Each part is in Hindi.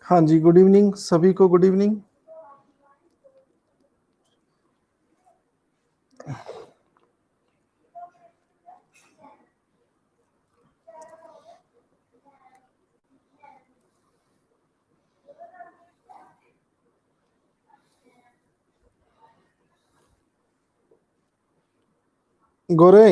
हाँ जी, गुड इवनिंग सभी को, गुड इवनिंग। गोरे,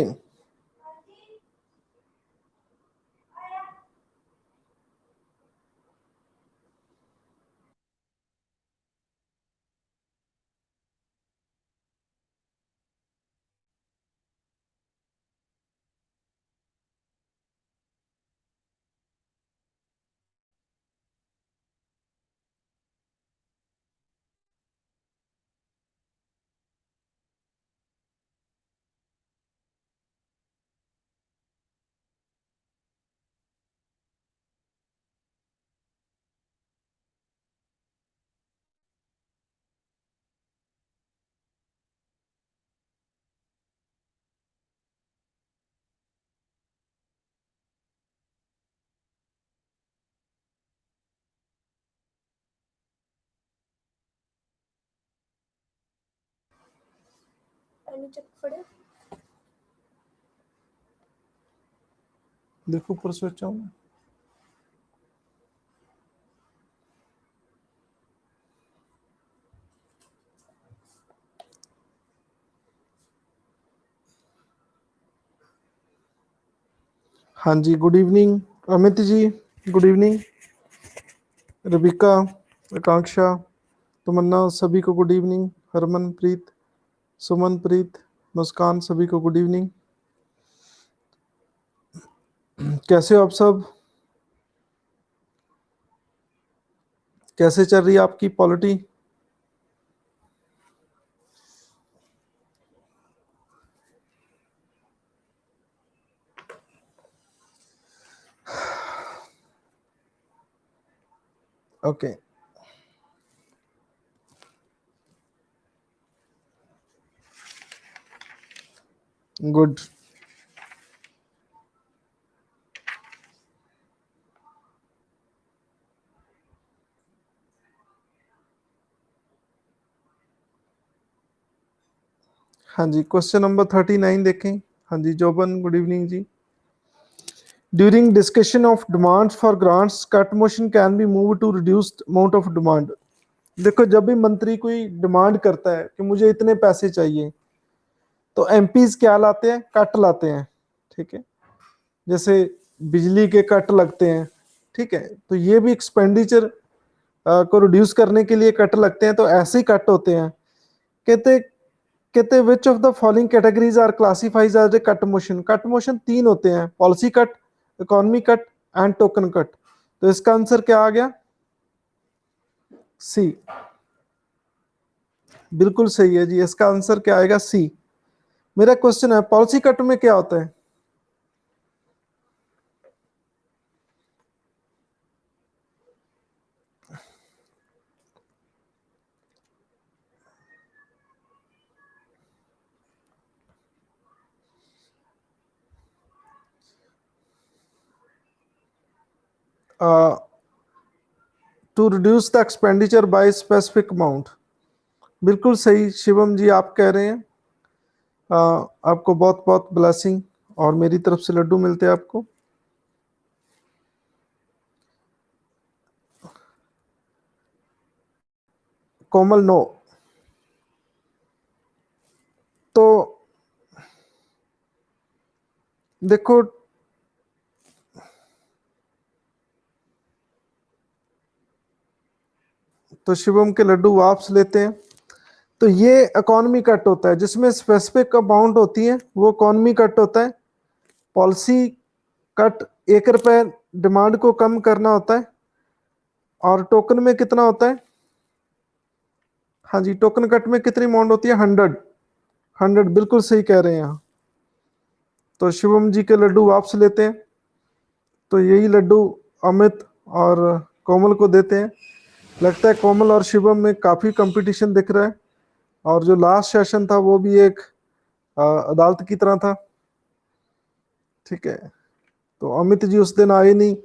देखो ऊपर स्विच ऑन। हाँ जी, good evening Amit ji, good evening. Rabika, आकांक्षा, तमन्ना, सभी को गुड इवनिंग। हरमनप्रीत, सुमनप्रीत, मुस्कान, सभी को गुड इवनिंग। कैसे हो आप सब? कैसे चल रही है आपकी पॉलिटी? Okay, good. हाँ जी, क्वेश्चन नंबर 39 देखें। हाँ जी, Joban, good evening ji. During discussion of demands for grants, cut motion can be moved to reduced amount of demand. देखो, जब भी मंत्री कोई डिमांड करता है कि मुझे इतने पैसे चाहिए, तो एमपीज क्या लाते हैं? कट लाते हैं। ठीक है, जैसे बिजली के कट लगते हैं। ठीक है, तो ये भी एक्सपेंडिचर को रिड्यूस करने के लिए कट लगते हैं। तो ऐसे ही कट होते हैं। कहते कहते which of the following categories are classifies as a cut motion. Cut motion तीन होते हैं: policy cut, economy cut and token cut. तो इसका आंसर क्या आ गया? सी। बिल्कुल सही है जी, इसका आंसर क्या आएगा? सी। मेरा क्वेश्चन है, पॉलिसी कट में क्या होता है? To reduce the expenditure by specific amount. बिल्कुल सही शिवम जी, आप कह रहे हैं। आपको बहुत बहुत ब्लेसिंग और मेरी तरफ से लड्डू मिलते हैं आपको। कोमल, नो। तो देखो, तो शिवम के लड्डू वापस लेते हैं। तो ये इकोनॉमी कट होता है, जिसमें स्पेसिफिक अमाउंट होती है, वो इकोनॉमी कट होता है। पॉलिसी कट 1 रुपए डिमांड को कम करना होता है। और टोकन में कितना होता है? हाँ जी, टोकन कट में कितनी अमाउंट होती है? 100। 100, बिल्कुल सही कह रहे हैं यहाँ। तो शिवम जी के लड्डू वापस लेते हैं। तो यही लड्डू अमित और कोमल को देते हैं। लगता है कोमल और शिवम में काफी कंपटीशन दिख रहा है। और जो लास्ट सेशन था वो भी एक अदालत की तरह था। ठीक है, तो अमित जी उस दिन आए नहीं,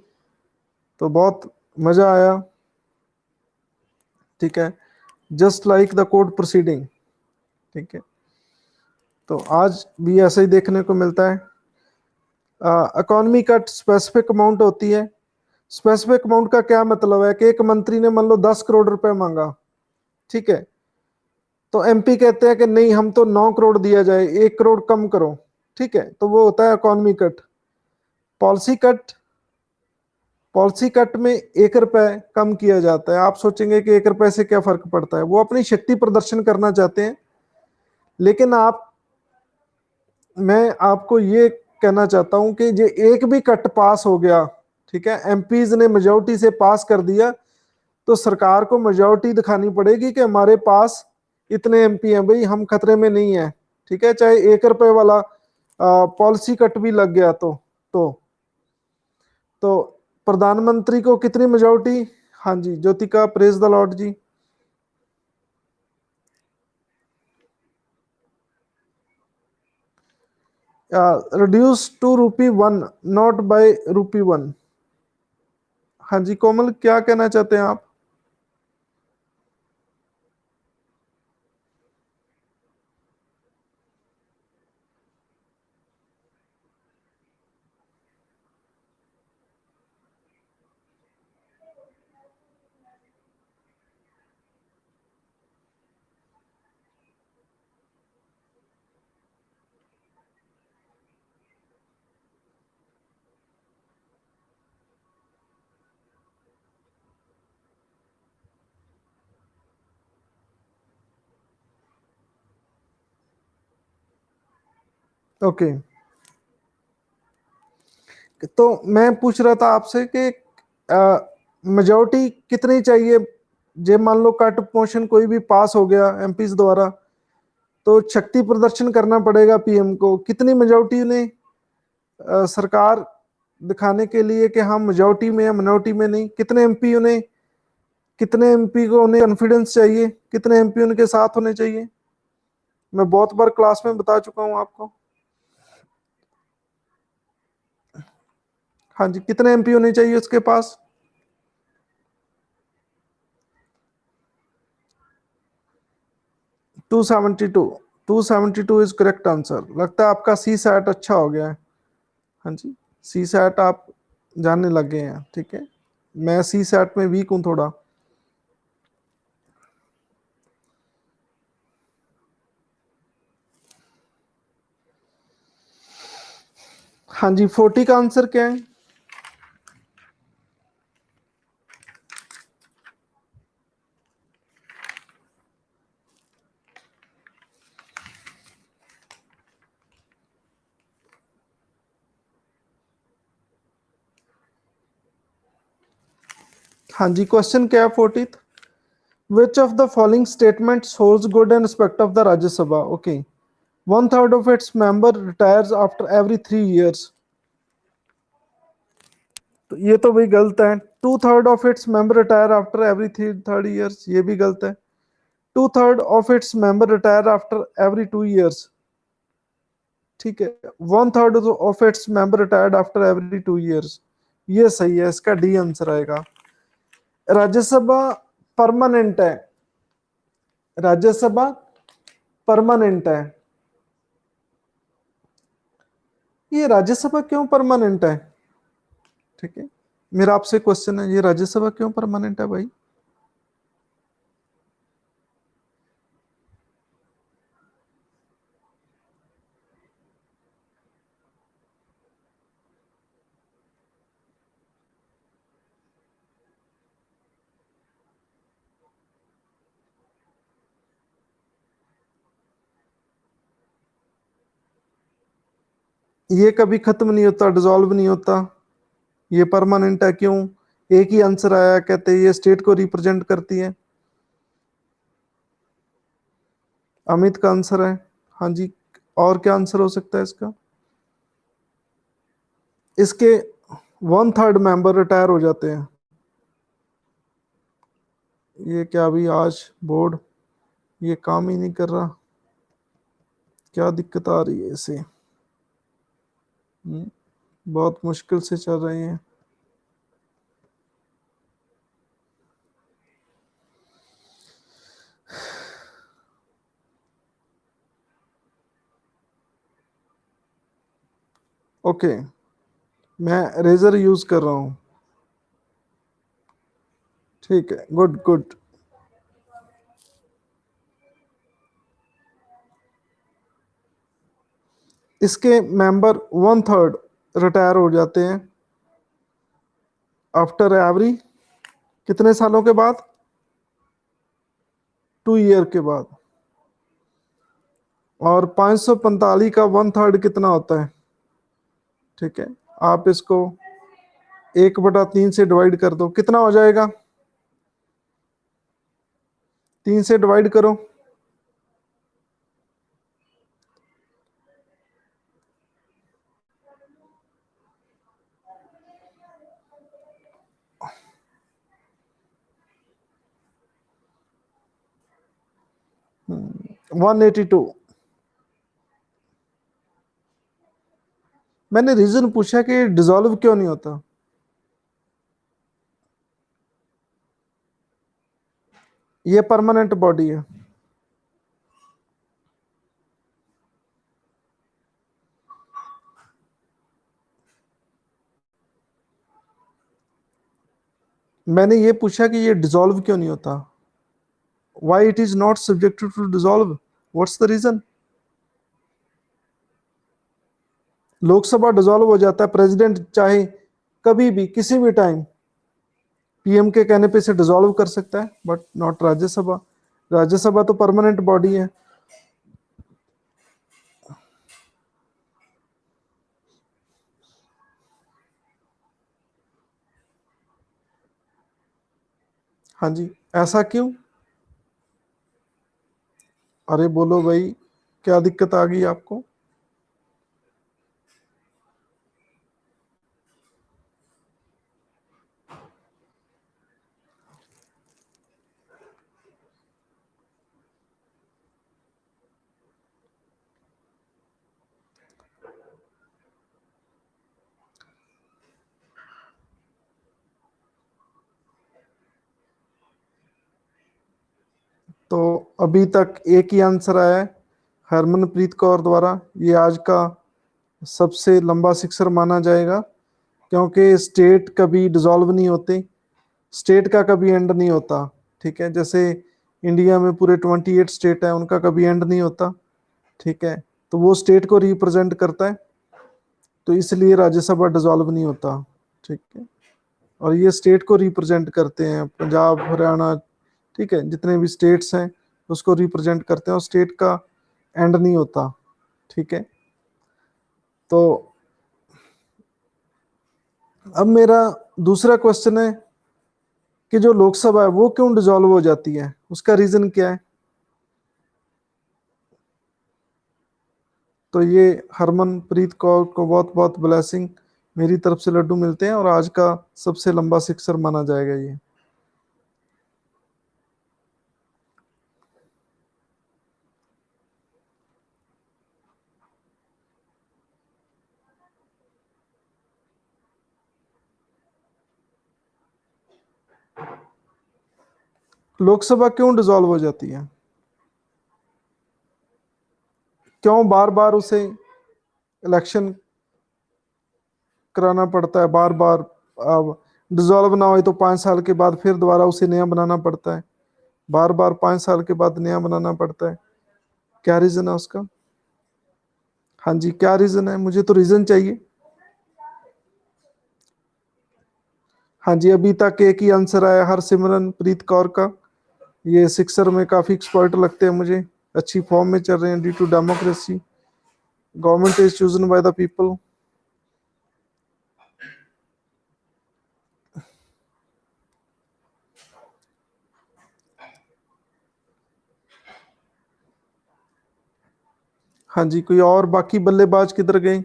तो बहुत मजा आया। ठीक है, just like the court proceeding. ठीक है, तो आज भी ऐसा ही देखने को मिलता है। इकोनॉमी कट स्पेसिफिक अमाउंट होती है। स्पेसिफिक अमाउंट का क्या मतलब है कि एक मंत्री ने मान लो 10 करोड़ रुपए मांगा, ठीक है, तो एमपी कहते हैं कि नहीं हम तो 9 करोड़ दिया जाए, 1 करोड़ कम करो, ठीक है, तो वो होता है economy cut. Policy cut, policy cut में 1 रुपए कम किया जाता है। आप सोचेंगे कि 1 रुपए से क्या फर्क पड़ता है, वो अपनी शक्ति प्रदर्शन करना चाहते हैं। लेकिन मैं आपको ये कहना चाहता हूं कि ये एक भी कट पास हो गया, ठीक है, एमपीज ने मेजोरिटी से पास कर दिया, तो सरकार को मेजोरिटी दिखानी पड़ेगी कि हमारे पास इतने एमपी हैं, भाई हम खतरे में नहीं है। ठीक है, चाहे 1 रुपए वाला पॉलिसी कट भी लग गया तो प्रधानमंत्री को कितनी मेजोरिटी? हाँ जी ज्योतिका, प्रेज द लॉर्ड जी। Reduce to ₹1 not by ₹1। हाँ जी कोमल, क्या कहना चाहते हैं आप? ओके, तो मैं पूछ रहा था आपसे कि मेजोरिटी कितनी चाहिए? जे मान लो कट मोशन कोई भी पास हो गया एमपीज द्वारा, तो शक्ति प्रदर्शन करना पड़ेगा पीएम को। कितनी मेजोरिटी ने सरकार दिखाने के लिए कि हम मेजोरिटी में या मिनोरिटी में नहीं, कितने एमपी ने, कितने एमपी को उन्हें कॉन्फिडेंस चाहिए, कितने एमपी उनके साथ होने चाहिए? मैं बहुत बार क्लास में बता चुका हूं आपको। हाँ जी, कितने एमपी होने चाहिए उसके पास? 272। 272 इज करेक्ट आंसर। लगता है आपका सी सैट अच्छा हो गया है। हाँ जी, सी सैट आप जानने लग गए हैं, ठीक है। मैं सी सैट में वीक हूँ थोड़ा। हाँ जी, 40 का आंसर क्या है? हाँ जी, क्वेश्चन क्या है 40th? Which of the following statements holds good in respect of the Rajya Sabha? Okay. 1/3 of its member retires after every 3 years. तो ये तो भाई गलत है। 2/3 of its member retire after every 3 3 years, ये भी गलत है। 2/3 of its member retire after every 2 years, ठीक है। 1/3 of its member retired after every 2 years, ये सही है, इसका डी आंसर आएगा। राज्यसभा परमानेंट है, राज्यसभा परमानेंट है। ये राज्यसभा क्यों परमानेंट है? ठीक है, मेरा आपसे क्वेश्चन है, ये राज्यसभा क्यों परमानेंट है भाई? ये कभी खत्म नहीं होता, डिसॉल्व नहीं होता, ये परमानेंट है क्यों? एक ही आंसर आया, कहते हैं ये स्टेट को रिप्रेजेंट करती है। अमित का आंसर है। हाँ जी, और क्या आंसर हो सकता है इसका? इसके 1/3 मेंबर रिटायर हो जाते हैं। ये क्या अभी आज बोर्ड ये काम ही नहीं कर रहा, क्या दिक्कत आ रही है इसे? बहुत मुश्किल से चल रहे हैं। ओके, मैं रेजर यूज कर रहा हूँ। ठीक है, गुड गुड। इसके मेंबर 1/3 रिटायर हो जाते हैं आफ्टर एवरी कितने सालों के बाद? 2 ईयर के बाद। और 545 का 1/3 कितना होता है? ठीक है, आप इसको 1/3 से डिवाइड कर दो, कितना हो जाएगा? 3 से डिवाइड करो। 182। मैंने रीजन पूछा कि डिसॉल्व क्यों नहीं होता। ये परमानेंट बॉडी है। मैंने ये पूछा कि ये डिसॉल्व क्यों नहीं होता। Why it is not subjected to dissolve, what's the reason? Lok Sabha dissolve हो जाता है, प्रेसिडेंट चाहे कभी भी किसी भी टाइम पीएम के कहने पे इसे डिसॉल्व कर सकता है, बट नॉट राज्यसभा। राज्यसभा तो परमानेंट बॉडी है। हाँ जी, ऐसा क्यों? अरे बोलो भाई, क्या दिक्कत आ गई आपको? तो अभी तक एक ही आंसर आया है, हरमनप्रीत कौर द्वारा। ये आज का सबसे लंबा सिक्सर माना जाएगा, क्योंकि स्टेट कभी डिसॉल्व नहीं होते, स्टेट का कभी एंड नहीं होता। ठीक है, जैसे इंडिया में पूरे 28 स्टेट है, उनका कभी एंड नहीं होता। ठीक है, तो वो स्टेट को रिप्रेजेंट करता है, तो इसलिए राज्यसभा डिसॉल्व नहीं होता। ठीक है, और ये स्टेट को रिप्रेजेंट करते हैं, पंजाब, हरियाणा, ठीक है, जितने भी स्टेट्स हैं उसको रिप्रेजेंट करते हैं, और स्टेट का एंड नहीं होता। ठीक है, तो अब मेरा दूसरा क्वेश्चन है कि जो लोकसभा है वो क्यों डिसॉल्व हो जाती है, उसका रीजन क्या है? तो ये हरमनप्रीत कौर को बहुत बहुत ब्लेसिंग, मेरी तरफ से लड्डू मिलते हैं, और आज का सबसे लंबा सिक्सर माना जाएगा ये। लोकसभा क्यों डिसॉल्व हो जाती है? क्यों बार बार उसे इलेक्शन कराना पड़ता है, बार बार? अब डिसॉल्व ना हो तो 5 साल के बाद फिर दोबारा उसे नया बनाना पड़ता है, बार बार 5 साल के बाद नया बनाना पड़ता है। क्या रीजन है उसका? हाँ जी, क्या रीजन है? मुझे तो रीजन चाहिए। हाँ जी, अभी तक एक ही आंसर आया, हरसिमरनप्रीत कौर का। ये सिक्सर में काफी एक्सपर्ट लगते हैं मुझे, अच्छी फॉर्म में चल रहे हैं due to democracy, government is chosen by the people. हाँ जी, कोई और बाकी बल्लेबाज किधर गए?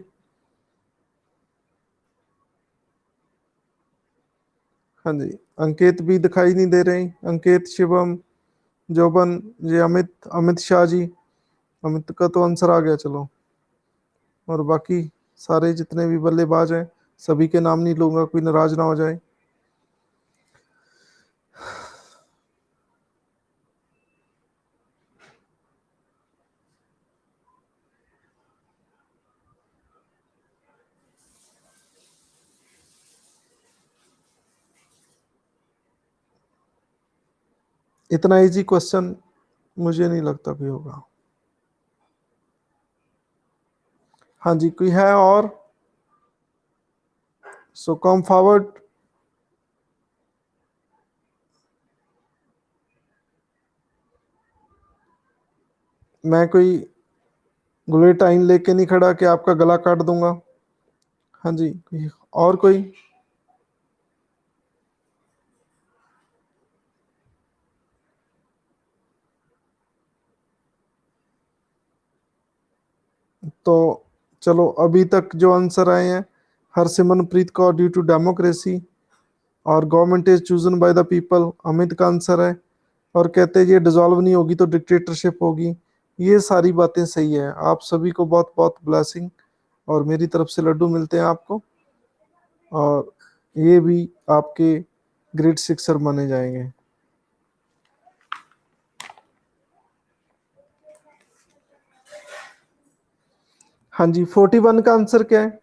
हाँ जी, अंकित भी दिखाई नहीं दे रहे। अंकित, शिवम, जोबन, ये अमित, अमित शाह जी। अमित का तो आंसर आ गया, चलो। और बाकी सारे जितने भी बल्लेबाज हैं, सभी के नाम नहीं लूंगा, कोई नाराज ना हो जाए। इतना इजी क्वेश्चन मुझे नहीं लगता कोई होगा। हाँ जी, कोई है और? सो कम फॉरवर्ड। मैं कोई गुलेटाइन लेके नहीं खड़ा कि आपका गला काट दूंगा। हाँ जी, और कोई? तो चलो, अभी तक जो आंसर आए हैं, Harsimranpreet Kaur due to democracy, और government is chosen by the people, Amit का आंसर है। और कहते हैं ये डिसॉल्व नहीं होगी तो डिक्टेटरशिप होगी। ये सारी बातें सही है। आप सभी को बहुत बहुत ब्लेसिंग, और मेरी तरफ से लड्डू मिलते हैं आपको, और ये भी आपके ग्रेट सिक्सर माने जाएंगे। हाँ जी, 41 का आंसर क्या है?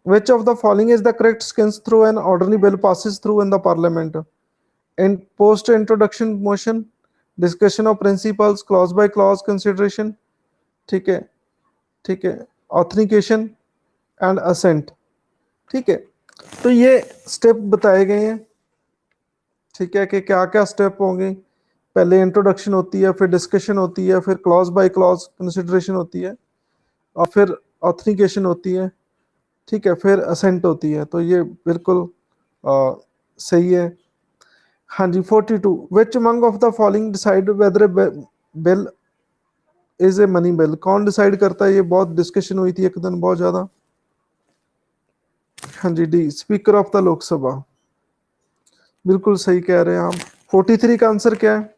Which of the following is the correct skins through an ordinary bill passes through in the parliament? In post introduction motion, discussion of principles, clause by clause consideration, ठीक है, ठीक है, ऑथेंटिकेशन एंड असेंट। ठीक है, तो ये स्टेप बताए गए हैं। ठीक है, कि क्या क्या स्टेप होंगे। पहले इंट्रोडक्शन होती है, फिर डिस्कशन होती है, फिर क्लॉज बाय क्लॉज कंसिडरेशन होती है, और फिर ऑथेंटिकेशन होती है। ठीक है, फिर असेंट होती है। तो ये बिल्कुल सही है। हाँ जी, 42, which among of the following decide whether bill is a money bill? कौन डिसाइड करता है? ये बहुत डिस्कशन हुई थी एक दिन, बहुत ज्यादा। हाँ जी, D, speaker of the Lok Sabha. बिल्कुल सही कह रहे हैं आप। 43 का आंसर क्या है?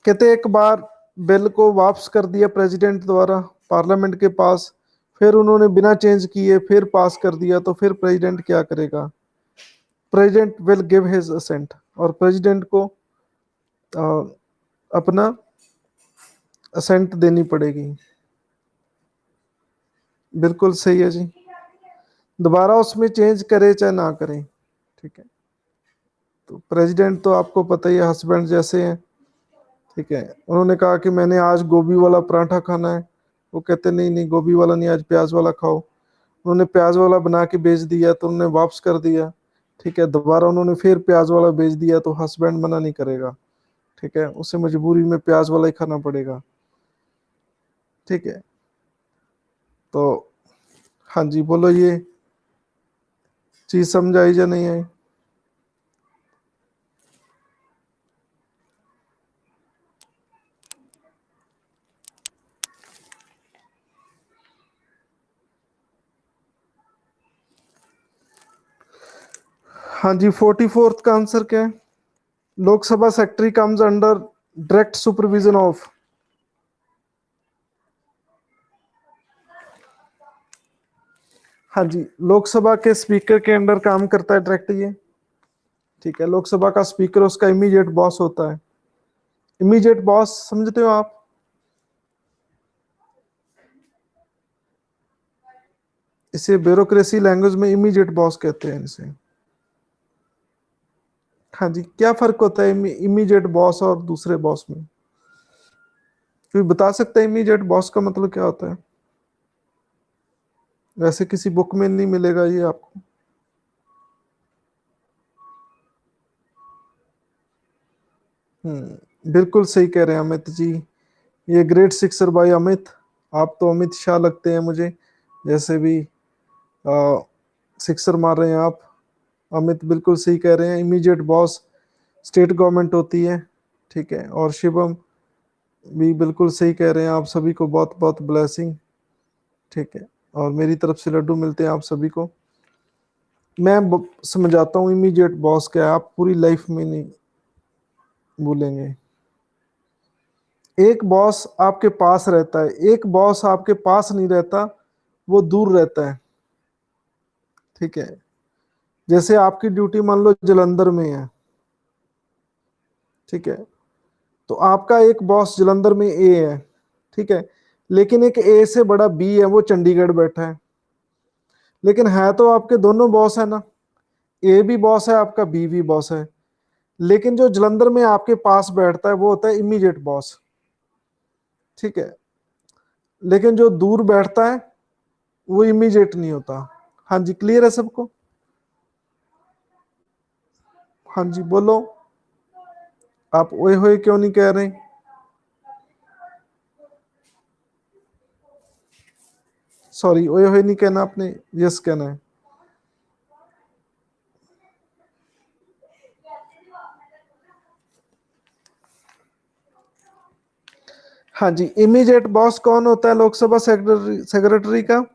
कहते एक बार बिल को वापस कर दिया प्रेसिडेंट द्वारा पार्लियामेंट के पास, फिर उन्होंने बिना चेंज किए फिर पास कर दिया, तो फिर प्रेसिडेंट क्या करेगा? President will give his assent, और प्रेसिडेंट को अ, अपना असेंट देनी पड़ेगी। बिल्कुल सही है जी। दोबारा उसमें चेंज करे चाहे ना करें। ठीक है, तो प्रेसिडेंट तो आपको पता ही है, हस्बैंड जैसे हैं। ठीक है, उन्होंने कहा कि मैंने आज गोभी वाला पराठा खाना है, वो कहते नहीं नहीं, गोभी वाला नहीं, आज प्याज वाला खाओ। उन्होंने प्याज वाला बना के भेज दिया, तो उन्होंने वापस कर दिया। ठीक है, दोबारा उन्होंने फिर प्याज वाला भेज दिया, तो हस्बैंड मना नहीं करेगा। ठीक है, उसे मजबूरी में प्याज वाला ही खाना पड़ेगा। ठीक है, तो हाँ जी, बोलो, ये चीज समझ आई या नहीं आई? हाँ जी, 44th का आंसर क्या है? Lok Sabha secretary comes under direct supervision of. हाँ जी, लोकसभा के स्पीकर के अंडर काम करता है डायरेक्ट ये। ठीक है, लोकसभा का स्पीकर उसका इमीडिएट बॉस होता है। इमीडिएट बॉस समझते हो आप? इसे ब्यूरोक्रेसी लैंग्वेज में इमीडिएट बॉस कहते हैं इसे। हाँ जी, क्या फर्क होता है इमीडिएट बॉस और दूसरे बॉस में? कोई बता सकता है इमीडिएट बॉस का मतलब क्या होता है? वैसे किसी बुक में नहीं मिलेगा ये आपको। बिल्कुल सही कह रहे हैं अमित जी। ये ग्रेट सिक्सर बाय अमित। आप तो अमित शाह लगते हैं मुझे, जैसे भी सिक्सर मार रहे हैं आप। अमित बिल्कुल सही कह रहे हैं, इमीडिएट बॉस स्टेट गवर्नमेंट होती है। ठीक है, और शिवम भी बिल्कुल सही कह रहे हैं। आप सभी को बहुत बहुत ब्लेसिंग। ठीक है, और मेरी तरफ से लड्डू मिलते हैं आप सभी को। मैं समझाता हूँ इमीडिएट बॉस क्या है, आप पूरी लाइफ में नहीं भूलेंगे। एक बॉस आपके पास रहता है, एक बॉस आपके पास नहीं रहता, वो दूर रहता है। ठीक है, जैसे आपकी ड्यूटी मान लो जलंधर में है, ठीक है, तो आपका एक बॉस जलंधर में ए है, ठीक है, लेकिन एक ए से बड़ा बी है, वो चंडीगढ़ बैठा है। लेकिन है तो आपके दोनों बॉस है ना, ए भी बॉस है आपका, बी भी बॉस है। लेकिन जो जलंधर में आपके पास बैठता है वो होता है इमीडिएट बॉस, ठीक है, लेकिन जो दूर बैठता है वो इमीडिएट नहीं होता। हाँ जी, क्लियर है सबको? हाँ जी बोलो, आप ओए होए क्यों नहीं कह रहे? सॉरी, ओए होए नहीं कहना आपने, यस कहना है। हाँ जी, इमीडिएट बॉस कौन होता है लोकसभा सेक्रेटरी, सेक्रेटरी का?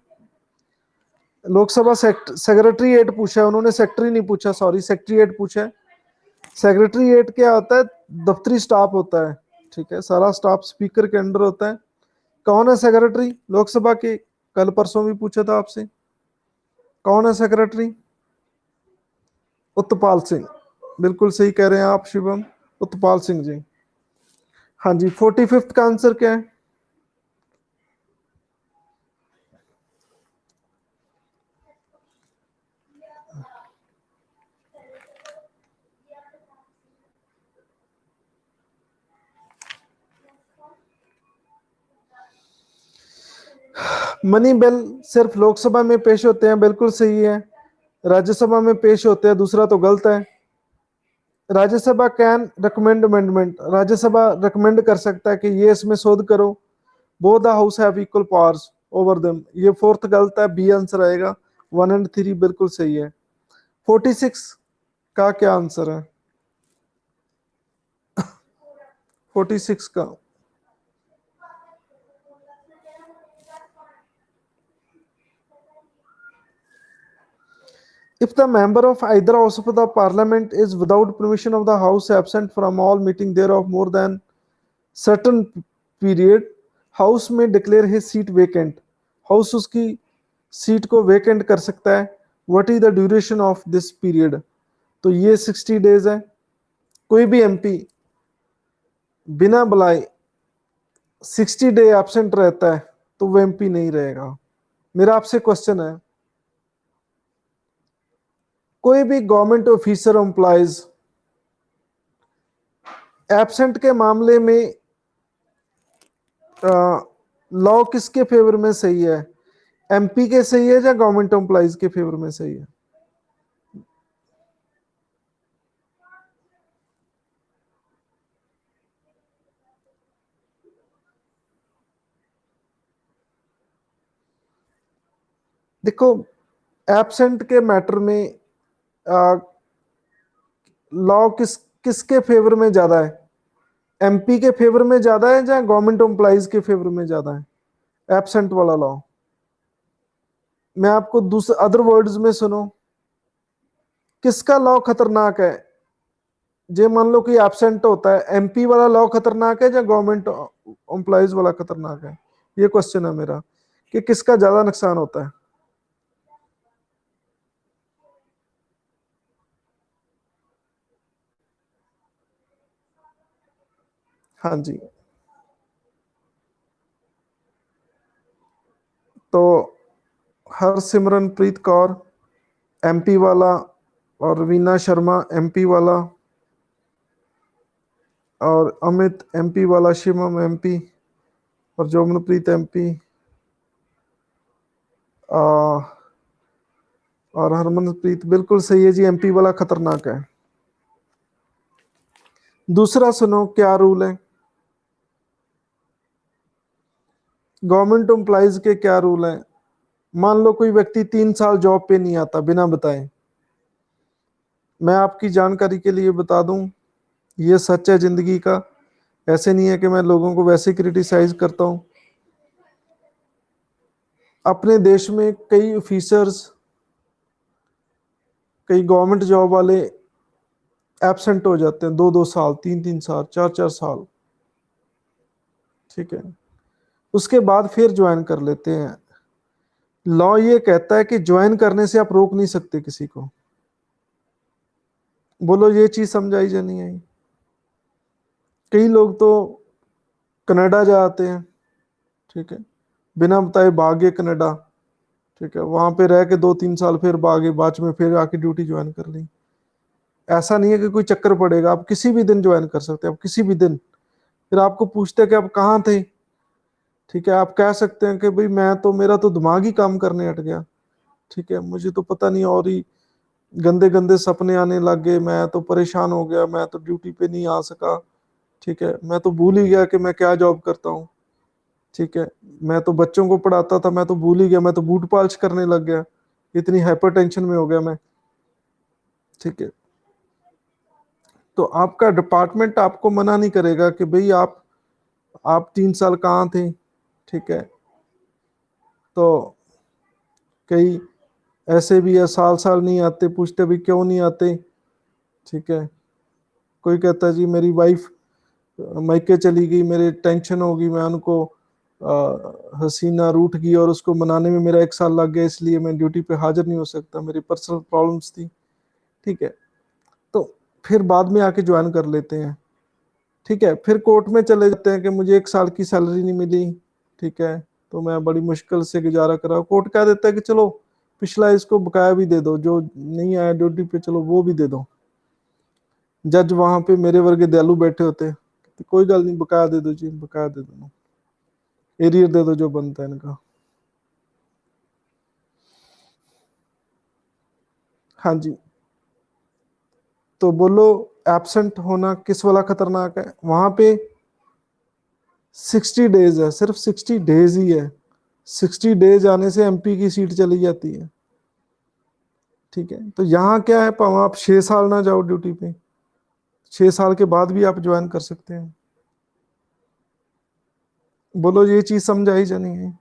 लोकसभा सेक्रेटरीएट पूछा है उन्होंने, सेक्रेटरी नहीं पूछा, सॉरी, सेक्रेटरीएट पूछा है। सेक्रेटरीएट क्या होता है? दफ्तरी स्टाफ होता है, ठीक है, सारा स्टाफ स्पीकर के अंडर होता है। कौन है सेक्रेटरी लोकसभा के? कल परसों भी पूछा था आपसे, कौन है सेक्रेटरी? उत्तपाल सिंह, बिल्कुल सही कह रहे हैं आप शिवम, उत्तपाल सिंह जी। हाँ जी, 45th का आंसर क्या है? मनी बिल सिर्फ लोकसभा में पेश होते हैं, बिल्कुल सही है। राज्यसभा में पेश होते हैं, दूसरा तो गलत है। Rajya Sabha can recommend amendment, Rajya Sabha recommend कर सकता है कि ये इसमें शोध करो। Both the house have equal powers over them, ये फोर्थ गलत है, बी आंसर आएगा। 1 और 3 बिल्कुल सही है। 46 का क्या आंसर है? 46 का, if the member of either house of the parliament is without permission of the house absent from all meeting thereof more than certain period, house में declare his seat vacant, house उसकी सीट को वेकेंट कर सकता है। What is the duration of this period? तो ये 60 डेज है। कोई भी एमपी बिना बुलाए 60 डे एब्सेंट रहता है तो वो एमपी नहीं रहेगा। मेरा आपसे क्वेश्चन है, कोई भी गवर्नमेंट ऑफिसर एम्प्लॉयज एब्सेंट के मामले में लॉ किसके फेवर में सही है? एमपी के सही है या गवर्नमेंट एम्प्लॉयज के फेवर में सही है? देखो, एब्सेंट के मैटर में लॉ किसके फेवर में ज्यादा है? एमपी के फेवर में ज्यादा है या गवर्नमेंट एम्प्लॉयज के फेवर में ज्यादा है एब्सेंट वाला लॉ? मैं आपको दूसरे अदर वर्ड्स में सुनो, किसका लॉ खतरनाक है? जे मान लो कि एब्सेंट होता है, एमपी वाला लॉ खतरनाक है या गवर्नमेंट एम्प्लॉयज वाला खतरनाक है? ये क्वेश्चन है मेरा, कि किसका ज्यादा नुकसान होता है। हाँ जी, तो हरसिमरनप्रीत कौर एमपी वाला, और वीना शर्मा एमपी वाला, और अमित एमपी वाला, शिवम एमपी, और जोमनप्रीत एमपी, और हरमनप्रीत बिल्कुल सही है जी, एमपी वाला खतरनाक है। दूसरा सुनो क्या रूल है, गवर्नमेंट एम्प्लॉयज के क्या रूल है। मान लो कोई व्यक्ति 3 साल जॉब पे नहीं आता बिना बताए, मैं आपकी जानकारी के लिए बता दूं, ये सच है जिंदगी का, ऐसे नहीं है कि मैं लोगों को वैसे क्रिटिसाइज करता हूं। अपने देश में कई ऑफिसर्स, कई गवर्नमेंट जॉब वाले एब्सेंट हो जाते हैं 2-2 साल, 3-3 साल, 4-4 साल। ठीक है, उसके बाद फिर ज्वाइन कर लेते हैं। लॉ ये कहता है कि ज्वाइन करने से आप रोक नहीं सकते किसी को। बोलो ये चीज समझाई या नहीं आई? कई लोग तो कनाडा जाते हैं, ठीक है, बिना बताए भागे कनाडा, ठीक है, वहां पे रह के 2-3 साल फिर भागे, बाद में फिर आके ड्यूटी ज्वाइन कर ली। ऐसा नहीं है कि कोई चक्कर पड़ेगा, आप किसी भी दिन ज्वाइन कर सकते हैं, आप किसी भी दिन। फिर आपको पूछते हैं कि आप कहाँ थे, ठीक है, आप कह सकते हैं कि भाई मैं तो, मेरा तो दिमाग ही काम करने हट गया, ठीक है, मुझे तो पता नहीं, और ही गंदे गंदे सपने आने लग गए, मैं तो परेशान हो गया, मैं तो ड्यूटी पे नहीं आ सका, ठीक है, मैं तो भूल ही गया कि मैं क्या जॉब करता हूँ, ठीक है, मैं तो बच्चों को पढ़ाता था, मैं तो भूल ही गया, मैं तो बूट पालिश करने लग गया, इतनी हाइपर टेंशन में हो गया मैं, ठीक है। तो आपका डिपार्टमेंट आपको मना नहीं करेगा कि भाई आप 3 साल कहाँ थे, ठीक है। तो कई ऐसे भी है, साल साल नहीं आते, पूछते भी क्यों नहीं आते, ठीक है। कोई कहता है जी मेरी वाइफ मायके चली गई, मेरे टेंशन होगी, मैं उनको हसीना रूठ गई और उसको मनाने में मेरा 1 साल लग गया, इसलिए मैं ड्यूटी पे हाजिर नहीं हो सकता, मेरी पर्सनल प्रॉब्लम्स थी, ठीक है। तो फिर बाद में आके ज्वाइन कर लेते हैं, ठीक है। फिर कोर्ट में चले जाते हैं कि मुझे 1 साल की सैलरी नहीं मिली, ठीक है, तो मैं बड़ी मुश्किल से गुजारा कर रहा हूँ। कोर्ट कह देता है कि चलो पिछला इसको बकाया भी दे दो, जो नहीं आया ड्यूटी पे चलो वो भी दे दो। जज वहां पे मेरे वर्गे दयालु बैठे होते, तो कोई गल नहीं, बकाया दे दो जी, बकाया दे दो, एरियर दे दो जो बनता है इनका। हाँ जी, तो बोलो एब्सेंट होना किस वाला खतरनाक है? वहां पे 60 डेज है, सिर्फ 60 डेज ही है। 60 डेज आने से एमपी की सीट चली जाती है, ठीक है। तो यहाँ क्या है, पाओ आप 6 साल ना जाओ ड्यूटी पे, 6 साल के बाद भी आप ज्वाइन कर सकते हैं। बोलो ये चीज समझ आई या नहीं है?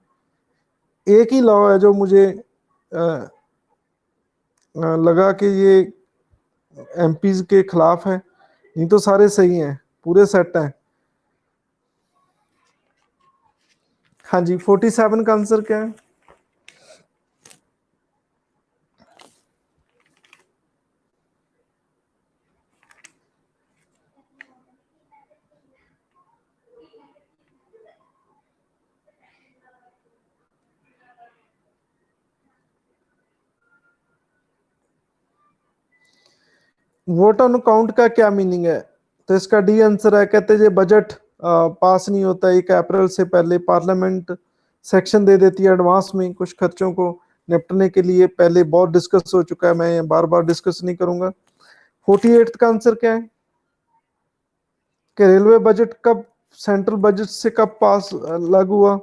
एक ही लॉ है जो मुझे लगा कि ये एमपीज के खिलाफ है, नहीं तो सारे सही हैं, पूरे सेट हैं। हाँ जी, 47 का आंसर क्या है? वोट ऑन अकाउंट का क्या मीनिंग है? तो इसका डी आंसर है, कहते हैं बजट पास नहीं होता 1 अप्रैल से पहले, पार्लियामेंट सेक्शन दे देती है एडवांस में कुछ खर्चों को निपटने के लिए। पहले बहुत डिस्कस हो चुका है, मैं बार बार डिस्कस नहीं करूंगा। 48 का आंसर क्या है कि रेलवे बजट कब, सेंट्रल बजट से कब पास लागू हुआ?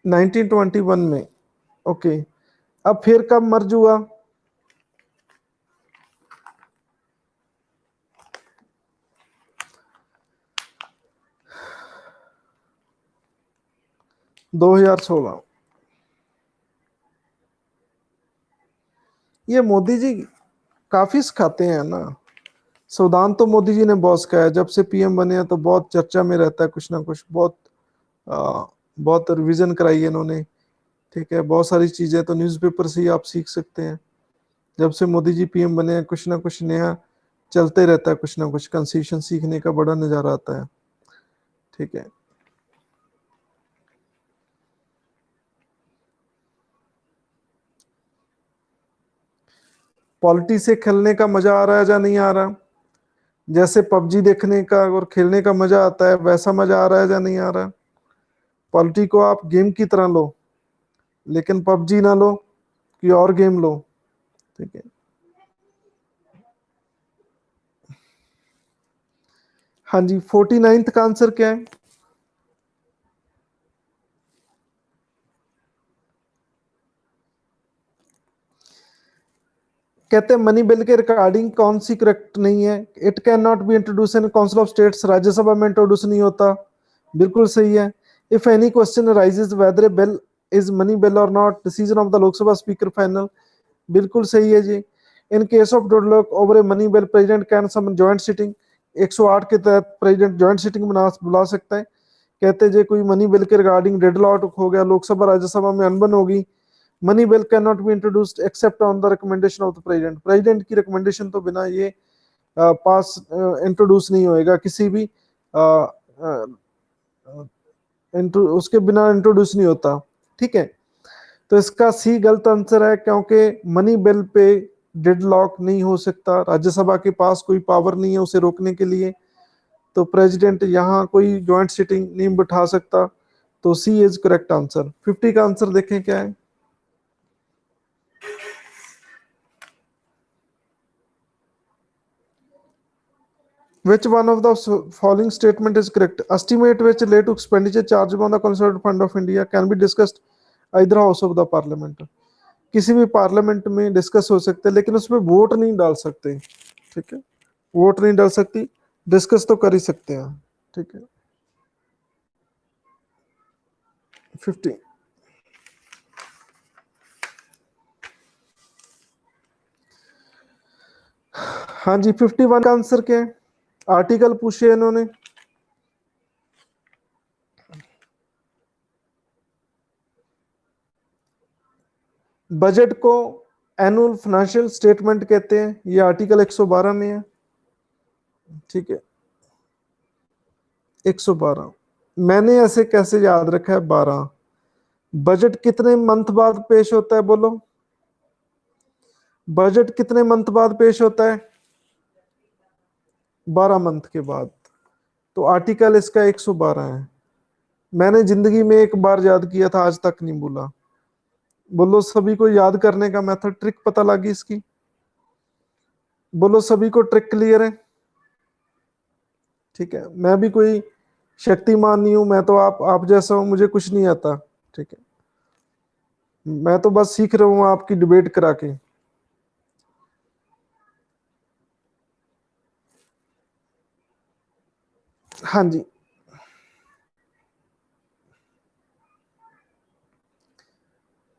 नाइनटीन 21 में, ओके। अब फिर कब मर्ज हुआ? 2016। ये मोदी जी काफी सिखाते हैं ना। संविधान तो मोदी जी ने बहुत सिखाया, जब से पीएम बने हैं तो बहुत चर्चा में रहता है, कुछ ना कुछ बहुत बहुत रिवीजन कराई है इन्होंने, ठीक है। बहुत सारी चीजें तो न्यूज़पेपर से ही आप सीख सकते हैं। जब से मोदी जी पीएम बने हैं कुछ ना कुछ नया चलते रहता है, कुछ ना कुछ कॉन्स्टिट्यूशन सीखने का बड़ा नजारा आता है, ठीक है। पॉलिटी से खेलने का मजा आ रहा है या नहीं आ रहा? जैसे पबजी देखने का और खेलने का मजा आता है, वैसा मजा आ रहा है या नहीं आ रहा? पॉलिटी को आप गेम की तरह लो, लेकिन पबजी ना लो कि और गेम लो, ठीक है। हाँ जी, 49th का आंसर क्या है? कहते हैं मनी बिल के रिकॉर्डिंग कौन सी करेक्ट नहीं है? It can not be introduce in council of states, Rajya Sabha में इंट्रोड्यूस नहीं होता, बिल्कुल सही है। If any question rises whether a bill is money bill और not, decision of the Lok Sabha speaker final, बिल्कुल सही है जी। In case of deadlock over a money bill president can summon joint sitting, 108 के तहत प्रेसिडेंट जॉइंट सिटिंग बुला सकता है। कहते हैं जे कोई मनी बिल के रिगार्डिंग डेडलॉक हो गया, लोकसभा राज्यसभा में अनबन होगी, money bill can not be introduced except on the recommendation of the president, president की रिकमेंडेशन तो बिना ये पास इंट्रोड्यूस नहीं होएगा, किसी भी उसके बिना इंट्रोड्यूस नहीं होता। ठीक है, तो इसका सी गलत आंसर है, क्योंकि मनी बिल पे डेडलॉक नहीं हो सकता, राज्यसभा के पास कोई पावर नहीं है उसे रोकने के लिए, तो प्रेसिडेंट यहाँ कोई ज्वाइंट सिटिंग नहीं बिठा सकता, तो सी इज करेक्ट आंसर। 50 का आंसर देखें क्या है। Which one of the following statement is correct? Estimate which relate to expenditure chargeable on the Consolidated Fund of India can be discussed either house of the parliament. किसी भी पार्लियामेंट में डिस्कस हो सकते हैं, लेकिन उसमें वोट नहीं डाल सकते। ठीक है, वोट नहीं डाल सकती, डिस्कस तो कर ही सकते हैं। ठीक है, 50। हाँ जी, 51 का आंसर क्या है? आर्टिकल पूछे इन्होंने। बजट को एनुअल फाइनेंशियल स्टेटमेंट कहते हैं, ये आर्टिकल 112 में है। ठीक है, 112 मैंने ऐसे कैसे याद रखा है 12। बजट कितने मंथ बाद पेश होता है, बोलो? बजट कितने मंथ बाद पेश होता है? 12 मंथ के बाद। तो आर्टिकल इसका 112 है। मैंने जिंदगी में एक बार याद किया था, आज तक नहीं भूला। बोलो सभी को याद करने का मेथड, ट्रिक पता लगी इसकी? बोलो सभी को ट्रिक क्लियर है? ठीक है, मैं भी कोई शक्तिमान नहीं हूं, मैं तो आप जैसा हूं, मुझे कुछ नहीं आता। ठीक है, मैं तो बस सीख रहा हूं आपकी डिबेट करा के। हाँ जी,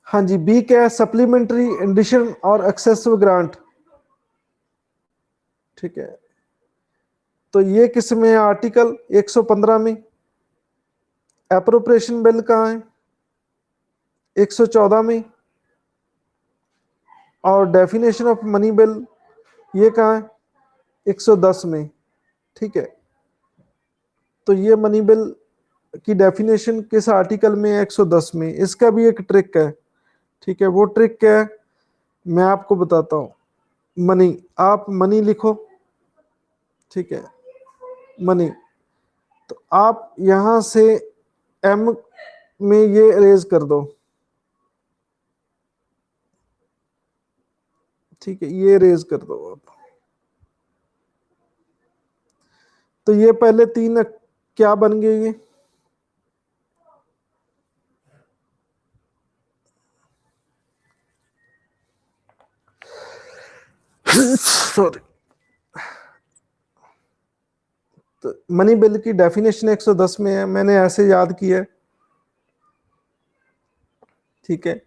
हाँ जी, बी क्या है? सप्लीमेंट्री, एडिशन और एक्सेसिव ग्रांट। ठीक है, तो ये किस में है? आर्टिकल 115 में। एप्रोप्रिएशन बिल कहाँ है? 114 में। और डेफिनेशन ऑफ मनी बिल ये कहाँ है? 110 में। ठीक है, तो ये मनी बिल की डेफिनेशन किस आर्टिकल में है? 110 में। इसका भी एक ट्रिक है। ठीक है, वो ट्रिक क्या है मैं आपको बताता हूं। मनी, आप मनी लिखो। ठीक है, मनी, तो आप यहां से एम में ये अरेज कर दो। ठीक है, ये अरेज कर दो आप। तो ये पहले तीन क्या बन गए? ये सॉरी, तो मनी बिल की डेफिनेशन 110 में है, मैंने ऐसे याद किया है। ठीक है,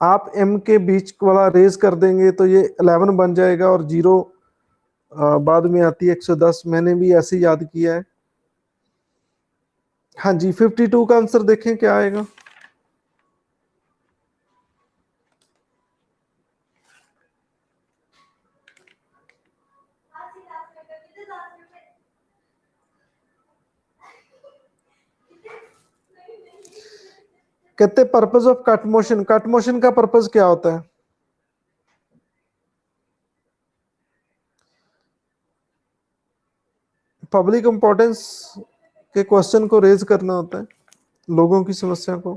आप एम के बीच वाला रेज कर देंगे तो ये 11 बन जाएगा, और जीरो बाद में आती है 110, मैंने भी ऐसे याद किया है। हाँ जी, 52 का आंसर देखें क्या आएगा। कहते purpose of cut motion, cut motion का पर्पज क्या होता है? पब्लिक इंपॉर्टेंस के क्वेश्चन को रेज करना होता है, लोगों की समस्या को।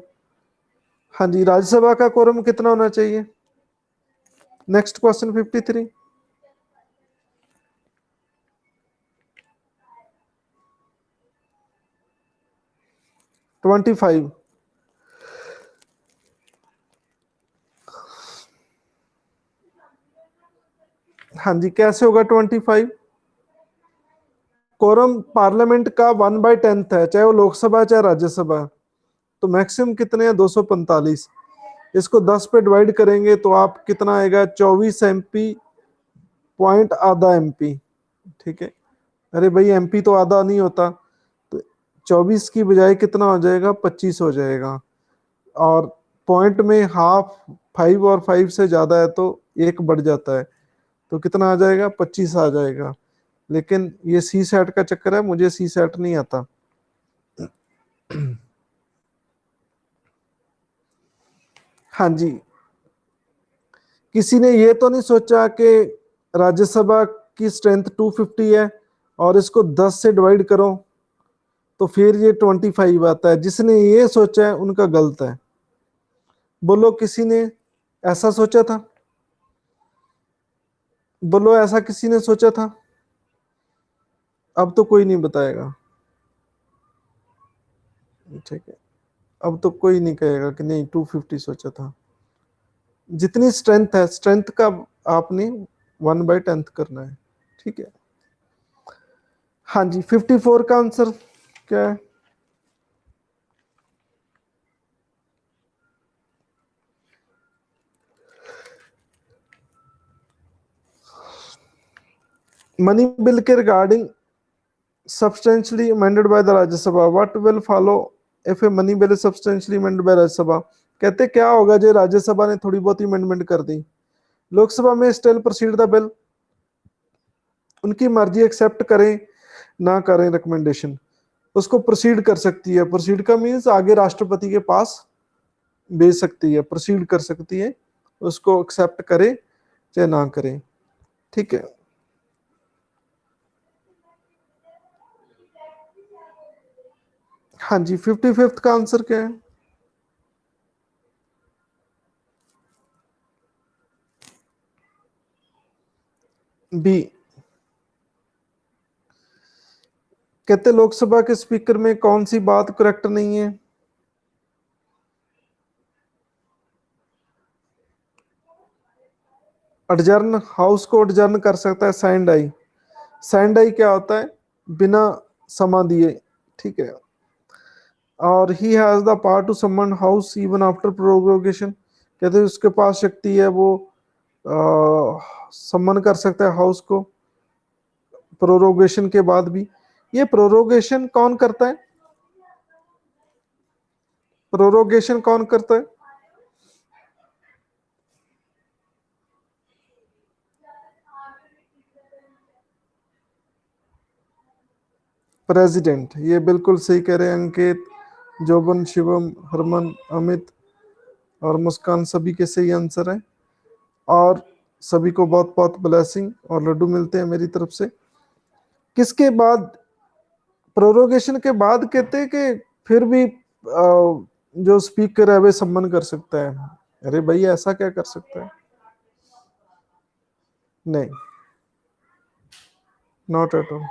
हाँ जी, राज्यसभा का कोरम कितना होना चाहिए? Next question 53। 25। हाँ जी, कैसे होगा 25? कोरम पार्लियामेंट का 1/10 है, चाहे वो लोकसभा चाहे राज्यसभा। तो मैक्सिमम कितने हैं 245। इसको 10 पे डिवाइड करेंगे तो आप कितना आएगा 24 एमपी पॉइंट आधा एमपी। ठीक है, अरे भाई एमपी तो आधा नहीं होता, तो 24 की बजाय कितना हो जाएगा 25 हो जाएगा। और पॉइंट में हाफ 5 और 5 से ज्यादा है तो एक बढ़ जाता है, तो कितना आ जाएगा 25 आ जाएगा। लेकिन ये सी सेट का चक्कर है, मुझे सी सेट नहीं आता। हाँ जी, किसी ने ये तो नहीं सोचा कि राज्यसभा की स्ट्रेंथ 250 है और इसको 10 से डिवाइड करो तो फिर ये 25 आता है। जिसने ये सोचा है उनका गलत है। बोलो किसी ने ऐसा सोचा था? बोलो ऐसा किसी ने सोचा था? अब तो कोई नहीं बताएगा। ठीक है, अब तो कोई नहीं कहेगा कि नहीं 250 सोचा था। जितनी स्ट्रेंथ है, स्ट्रेंथ का आपने 1/10 करना है। ठीक है, हाँ जी, 54 का आंसर क्या है? मनी बिल के regarding substantially amended by the Rajya Sabha, what will follow if a money bill is substantially amended by Rajya Sabha? कहते क्या होगा जो राज्यसभा ने थोड़ी बहुत अमेंडमेंट कर दी, लोकसभा में स्टिल प्रोसीड द बिल, उनकी मर्जी, एक्सेप्ट करें ना करें रिकमेंडेशन, उसको प्रोसीड कर सकती है। प्रोसीड का मीन्स आगे राष्ट्रपति के पास भेज सकती है, प्रोसीड कर सकती है, उसको एक्सेप्ट करे चाहे ना करे। ठीक है, हाँ जी, 55th का आंसर क्या है? बी। कहते लोकसभा के स्पीकर में कौन सी बात करेक्ट नहीं है? अडजर्न, हाउस को अडजर्न कर सकता है सैंड आई। सैंड आई क्या होता है? बिना समा दिए। ठीक है, और he has the power to summon house even after prorogation, कहते हैं उसके पास शक्ति है, वो समन कर सकता है हाउस को प्रोरोगेशन के बाद भी। ये प्रोरोगेशन कौन करता है? प्रोरोगेशन कौन करता है? प्रेसिडेंट। ये बिल्कुल सही कह रहे हैं अंकित, जोबन, शिवम, हरमन, अमित और मुस्कान, सभी के सही आंसर है। और सभी को बहुत बहुत ब्लेसिंग और लड्डू मिलते हैं मेरी तरफ से। किसके बाद, प्रोरोगेशन के बाद कहते हैं कि फिर भी जो स्पीकर है वे सम्मान कर सकता है। अरे भाई ऐसा क्या कर सकता है? नहीं, नॉट एट ऑल।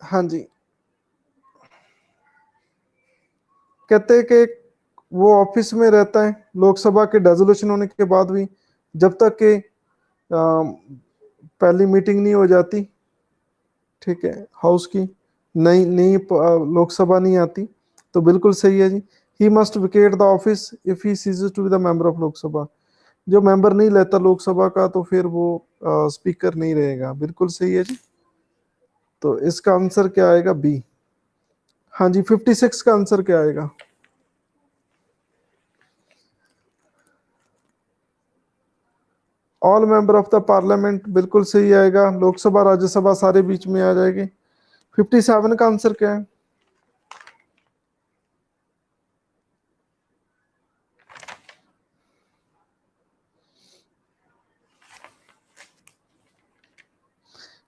हाँ जी, कहते हैं कि वो ऑफिस में रहता है लोकसभा के डेजोल्यूशन होने के बाद भी, जब तक कि पहली मीटिंग नहीं हो जाती। ठीक है, हाउस की नई नई लोकसभा नहीं आती। तो बिल्कुल सही है जी। He must vacate the office if he ceases to be the member of Lok Sabha. जो मेंबर नहीं लेता लोकसभा का तो फिर वो स्पीकर नहीं रहेगा। बिल्कुल सही है जी। तो इसका आंसर क्या आएगा? बी। हाँ जी, 56 का आंसर क्या आएगा? All member of the parliament, बिल्कुल सही आएगा। लोकसभा राज्यसभा सारे बीच में आ जाएंगे। 57 का आंसर क्या है?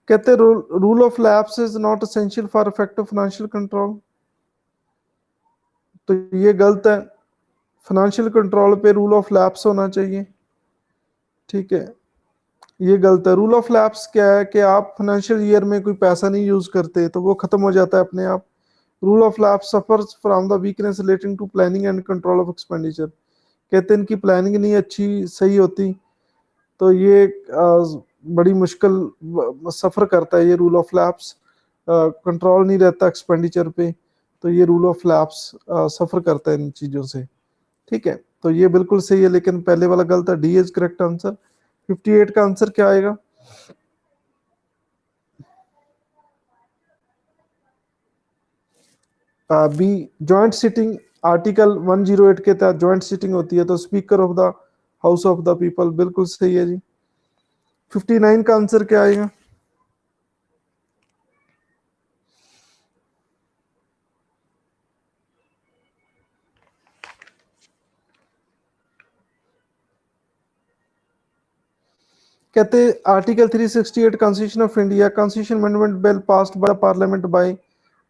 कहते rule of lapse is not essential for effective financial control. तो ये गलत है। फाइनेंशियल कंट्रोल पे रूल ऑफ लैप्स होना चाहिए, ठीक है, ये गलत है। रूल ऑफ लैप्स क्या है कि आप फाइनेंशियल ईयर में कोई पैसा नहीं यूज करते तो वो खत्म हो जाता है अपने आप। Rule of lapse suffers from the weakness relating to planning and control of expenditure, कहते हैं इनकी प्लानिंग नहीं अच्छी सही होती तो ये बड़ी मुश्किल सफ़र करता है ये रूल ऑफ लैप्स, कंट्रोल नहीं रहता एक्सपेंडिचर पे, तो ये रूल ऑफ लैप्स सफ़र करता है इन चीज़ों से, ठीक है। तो ये बिल्कुल सही है, लेकिन पहले वाला गलत है, डी इज करेक्ट आंसर। 58 का आंसर क्या आएगा? बी, जॉइंट सिटिंग, आर्टिकल 108 के तहत जॉइंट सिटिंग होती है तो speaker of the house of the people, बिल्कुल सही है जी। 59 का आंसर क्या आएगा? कहते article 368 constitution of India, constitution amendment bill passed by parliament by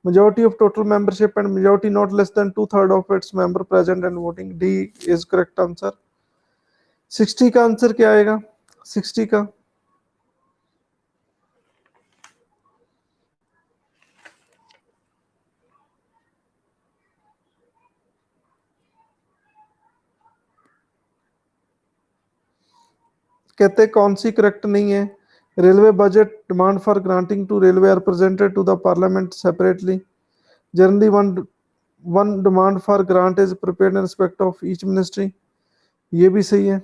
majority of total membership and majority not less than 2/3 of its member present and voting, D is correct answer। 60 का आंसर क्या आएगा? 60 का कहते कौन सी करेक्ट नहीं है? Railway budget demand for granting to railway are presented to the parliament separately, generally one demand for grant is prepared in respect of each ministry, ये भी सही है।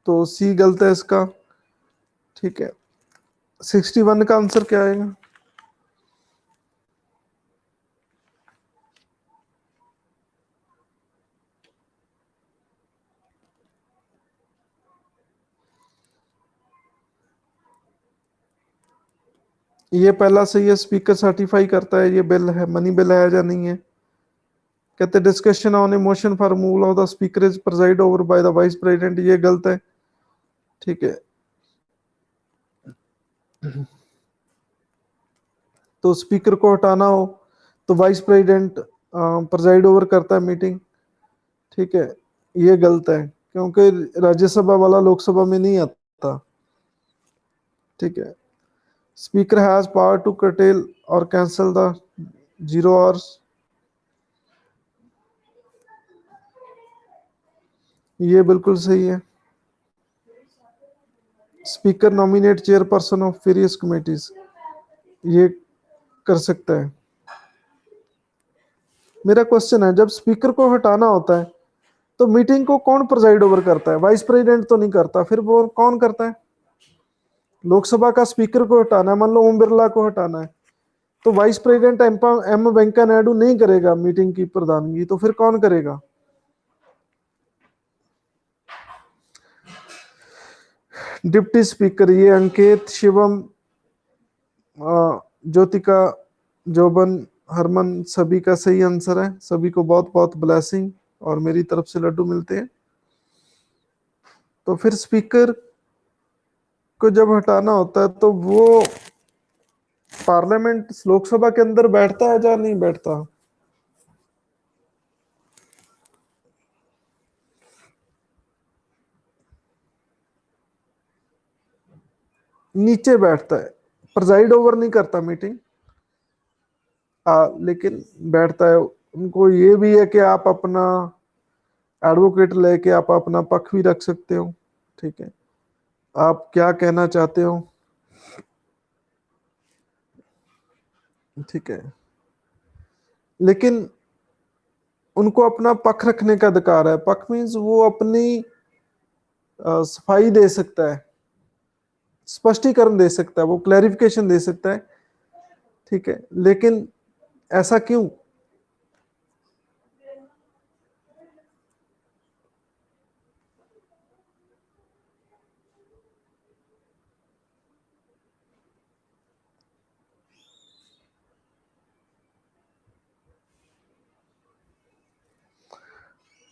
तो सी गलत है इसका, ठीक है। 61 का आंसर क्या आएगा? ये पहला सही है, स्पीकर सर्टिफाई करता है ये बिल है, मनी बिल है या नहीं है। कहते discussion on A motion for removal of the speaker is preside over by the vice president, ये गलत है, ठीक है। तो स्पीकर को हटाना हो तो वाइस प्रेसिडेंट प्रेसाइड ओवर करता है मीटिंग, ठीक है, ये गलत है क्योंकि राज्यसभा वाला लोकसभा में नहीं आता, ठीक है। Speaker has power to curtail और कैंसल द 0 hours, ये बिल्कुल सही है। Speaker nominate chairperson of various committees, ये कर सकता है। मेरा क्वेश्चन है, जब स्पीकर को हटाना होता है तो मीटिंग को कौन प्रेसाइड ओवर करता है? वाइस प्रेसिडेंट तो नहीं करता, फिर वो कौन करता है? लोकसभा का स्पीकर को हटाना है, मान लो ओम बिरला को हटाना है तो vice president M Venkaiah Naidu नहीं करेगा मीटिंग की प्रधानगी, तो फिर कौन करेगा? डिप्टी स्पीकर, ये अंकित, शिवम, ज्योतिका, जोबन, हरमन, सभी का सही आंसर है। सभी को बहुत बहुत ब्लेसिंग और मेरी तरफ से लड्डू मिलते हैं। तो फिर स्पीकर को जब हटाना होता है तो वो पार्लियामेंट लोकसभा के अंदर बैठता है या नहीं बैठता? नीचे बैठता है, प्रेसाइड ओवर नहीं करता मीटिंग, लेकिन बैठता है। उनको ये भी है कि आप अपना एडवोकेट लेके आप अपना पक्ष भी रख सकते हो, ठीक है, आप क्या कहना चाहते हो, ठीक है, लेकिन उनको अपना पक्ष रखने का अधिकार है। पक्ष मीन्स वो अपनी सफाई दे सकता है, स्पष्टीकरण दे सकता है, वो क्लैरिफिकेशन दे सकता है, ठीक है, लेकिन ऐसा क्यों?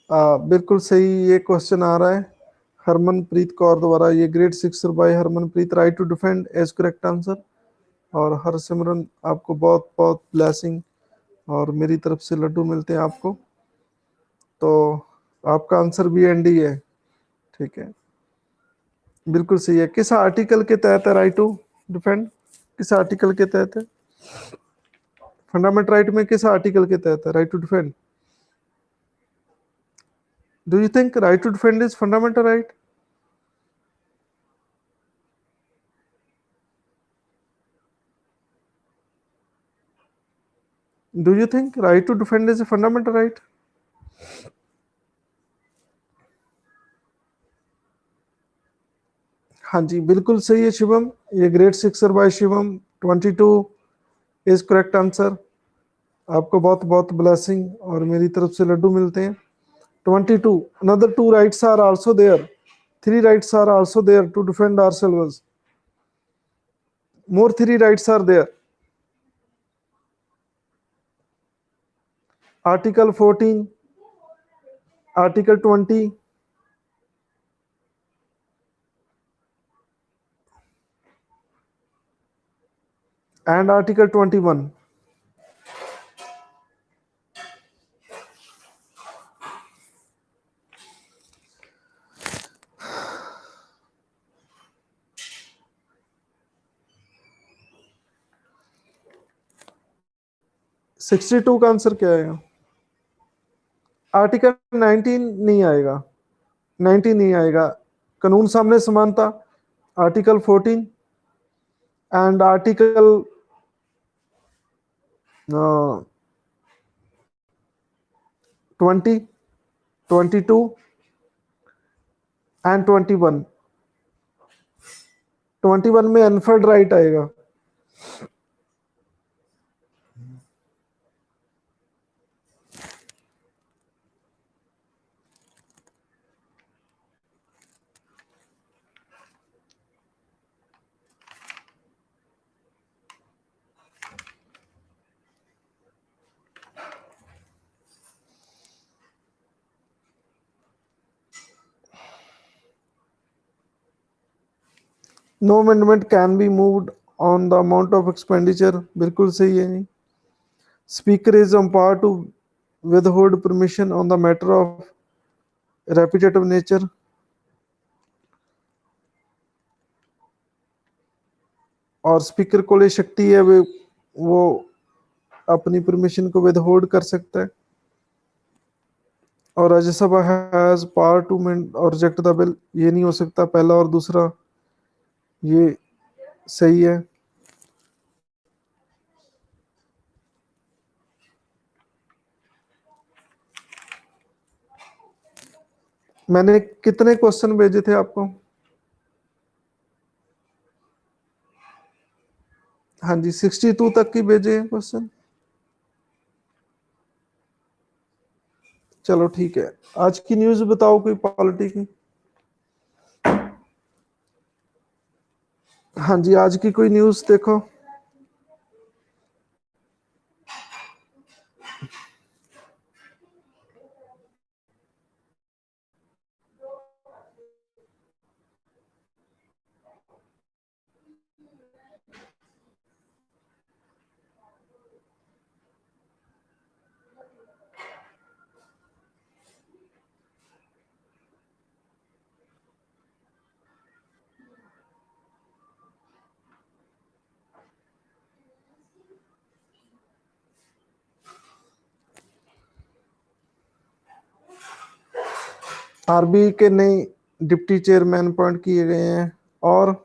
बिल्कुल सही ये क्वेश्चन आ रहा है हरमनप्रीत कौर द्वारा, ये grade 6 by Harmanpreet, right to defend as correct answer. और हरसिमरन आपको बहुत बहुत ब्लेसिंग और मेरी तरफ से लड्डू मिलते हैं आपको। तो आपका आंसर बी एंड डी है, ठीक है, बिल्कुल सही है। किस आर्टिकल के तहत है राइट टू डिफेंड? किस आर्टिकल के तहत है? फंडामेंटल राइट में किस आर्टिकल के तहत है right to defend? Do you think right to defend is fundamental right? Do you think right to defend is a fundamental right? हाँ जी, बिल्कुल सही है शिवम, ये great sixer by Shivam. 22 is correct answer. आपको बहुत बहुत ब्लेसिंग और मेरी तरफ से लड्डू मिलते हैं। 22, another two rights are also there, three rights are also there to defend ourselves, more three rights are there. Article 14, Article 20, and Article 21. Sixty two का आंसर क्या आएगा? आर्टिकल 19 नहीं आएगा, 19 नहीं आएगा। कानून सामने समानता, आर्टिकल 14 एंड आर्टिकल 20, 22 एंड 21। 21 में अनफर्ड राइट आएगा। No amendment can be moved on the amount of expenditure, बिल्कुल सही है जी। Speaker is empowered to withhold permission on the matter of repetitive nature। और स्पीकर को ले शक्ति है वो अपनी परमिशन को विदहोल्ड कर सकता है। और राज्यसभा हैज पावर टू और रिजेक्ट द बिल, ये नहीं हो सकता, पहला और दूसरा ये सही है। मैंने कितने क्वेश्चन भेजे थे आपको? हाँ जी, 62 तक की भेजे हैं क्वेश्चन। चलो ठीक है, आज की न्यूज बताओ कोई पॉलिटी की। हाँ जी, आज की कोई न्यूज देखो। आरबीआई के नए डिप्टी चेयरमैन अपॉइंट किए गए हैं। और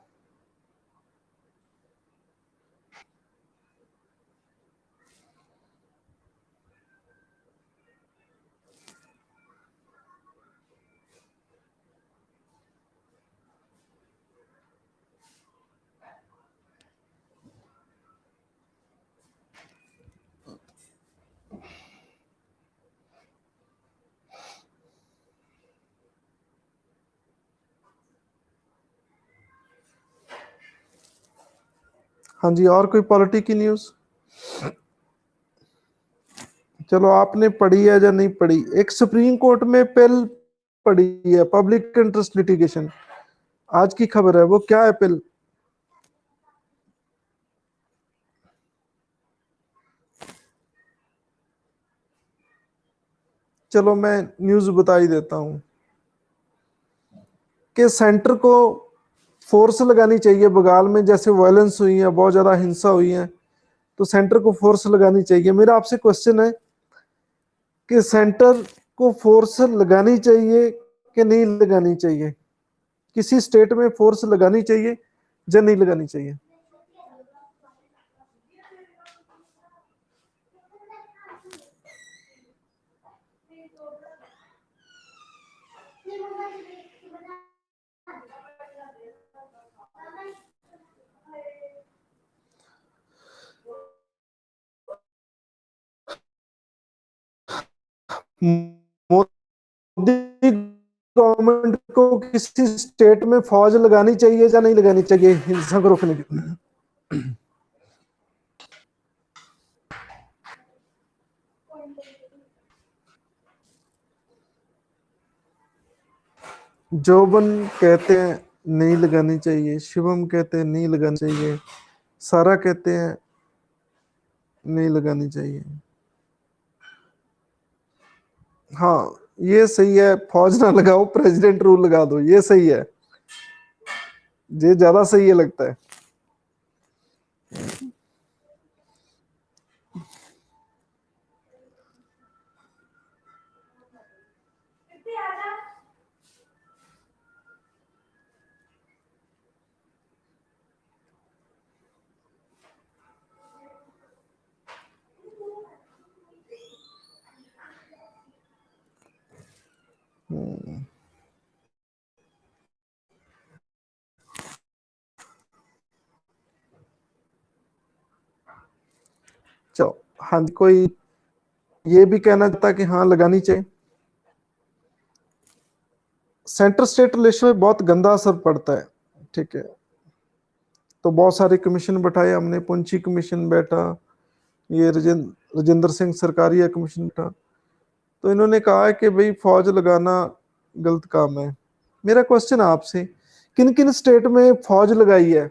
हाँ जी, और कोई पॉलिटी की न्यूज? चलो, आपने पढ़ी है या नहीं पढ़ी? एक सुप्रीम कोर्ट में पिल पड़ी है, पब्लिक इंटरेस्ट लिटिगेशन। आज की खबर है, वो क्या है पिल? चलो मैं न्यूज बता ही देता हूं कि सेंटर को फोर्स लगानी चाहिए बंगाल में, जैसे वायलेंस हुई है, बहुत ज्यादा हिंसा हुई है, तो सेंटर को फोर्स लगानी चाहिए। मेरा आपसे क्वेश्चन है कि सेंटर को फोर्स लगानी चाहिए कि नहीं लगानी चाहिए? किसी स्टेट में फोर्स लगानी चाहिए या नहीं लगानी चाहिए? मोदी गवर्नमेंट को किसी स्टेट में फौज लगानी चाहिए या नहीं लगानी चाहिए हिंसा को रोकने के लिए? जोबन कहते हैं नहीं लगानी चाहिए, शिवम कहते हैं नहीं लगानी चाहिए, सारा कहते हैं नहीं लगानी चाहिए। हाँ, ये सही है, फौज ना लगाओ, प्रेसिडेंट रूल लगा दो, ये सही है, ये ज्यादा सही है लगता है। चलो, हाँ, कोई ये भी कहना चाहता कि हाँ लगानी चाहिए। सेंटर स्टेट रिलेशन में बहुत गंदा असर पड़ता है, ठीक है। तो बहुत सारे कमीशन बैठाए हमने, पुंछी कमीशन बैठा, ये राजेंद्र सिंह सरकारिया कमीशन बैठा, तो इन्होंने कहा है कि भाई फौज लगाना गलत काम है। मेरा क्वेश्चन है आपसे, किन किन स्टेट में फौज लगाई है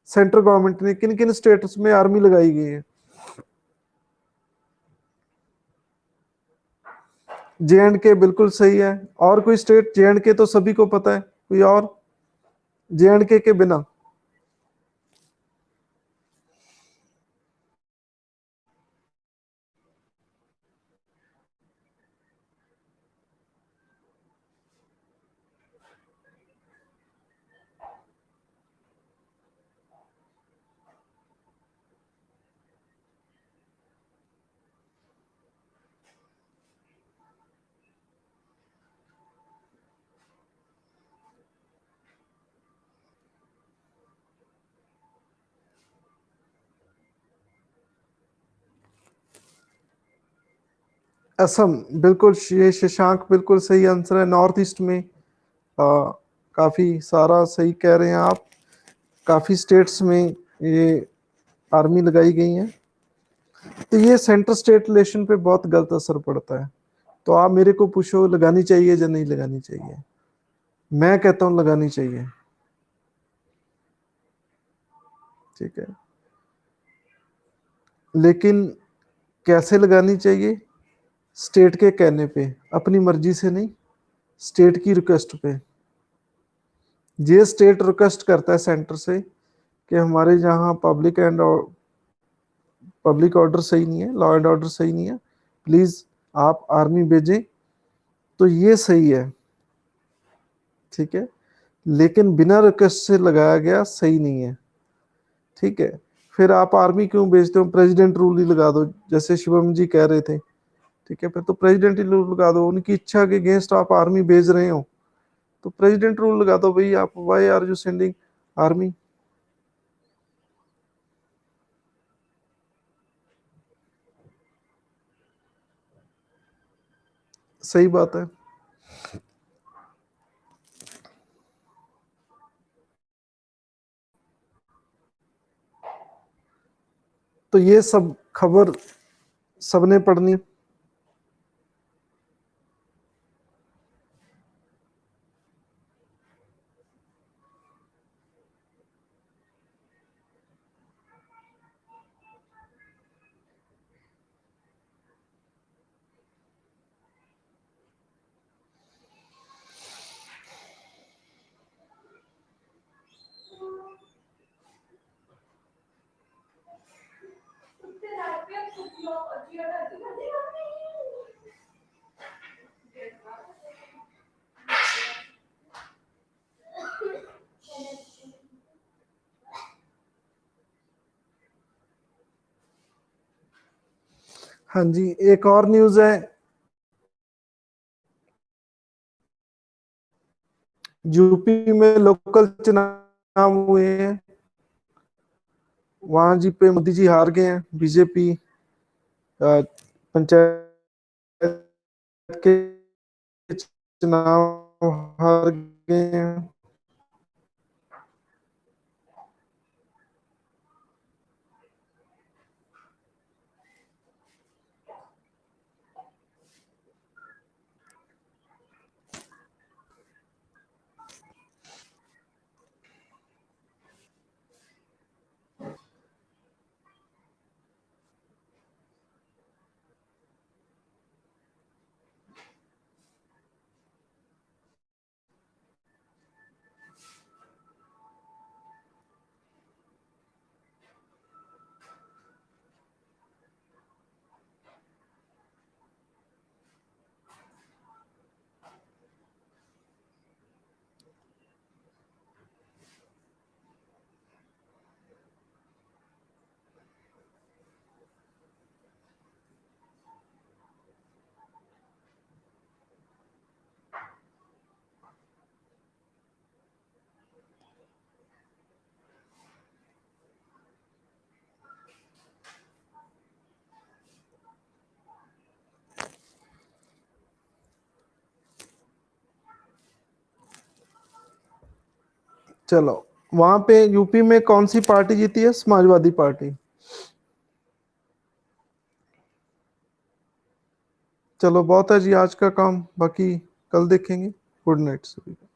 सेंट्रल गवर्नमेंट ने, किन किन स्टेट्स में आर्मी लगाई गई है? जे एंड के बिल्कुल सही है। और कोई स्टेट? जे एंड के तो सभी को पता है, कोई और जे एंड के बिना? असम, बिल्कुल, ये शशांक बिल्कुल सही आंसर है। नॉर्थ ईस्ट में काफी सारा सही कह रहे हैं आप, काफी स्टेट्स में ये आर्मी लगाई गई है। तो ये सेंटर स्टेट रिलेशन पे बहुत गलत असर पड़ता है। तो आप मेरे को पूछो लगानी चाहिए या नहीं लगानी चाहिए? मैं कहता हूं लगानी चाहिए, ठीक है। लेकिन कैसे लगानी चाहिए? स्टेट के कहने पे, अपनी मर्जी से नहीं, स्टेट की रिक्वेस्ट पे। ये स्टेट रिक्वेस्ट करता है सेंटर से कि हमारे यहाँ पब्लिक ऑर्डर सही नहीं है, लॉ एंड ऑर्डर सही नहीं है, प्लीज आप आर्मी भेजें, तो ये सही है, ठीक है। लेकिन बिना रिक्वेस्ट से लगाया गया सही नहीं है, ठीक है। फिर आप आर्मी क्यों भेजते हो? प्रेसिडेंट रूल ही लगा दो, जैसे शिवम जी कह रहे थे, ठीक है। फिर तो प्रेसिडेंट ही रूल लगा दो, उनकी इच्छा के अगेंस्ट आप आर्मी भेज रहे हो, तो प्रेसिडेंट रूल लगा दो भाई, आप why are you sending army? सही बात है। तो ये सब खबर सबने पढ़नी। हाँ जी, एक और न्यूज है, यूपी में लोकल चुनाव हुए हैं, वहां जी पे मोदी जी हार गए हैं, बीजेपी पंचायत के चुनाव हार गए हैं। चलो, वहां पे यूपी में कौन सी पार्टी जीती है? समाजवादी पार्टी। चलो बहुत है जी आज का काम, बाकी कल देखेंगे। गुड नाइट सभी को।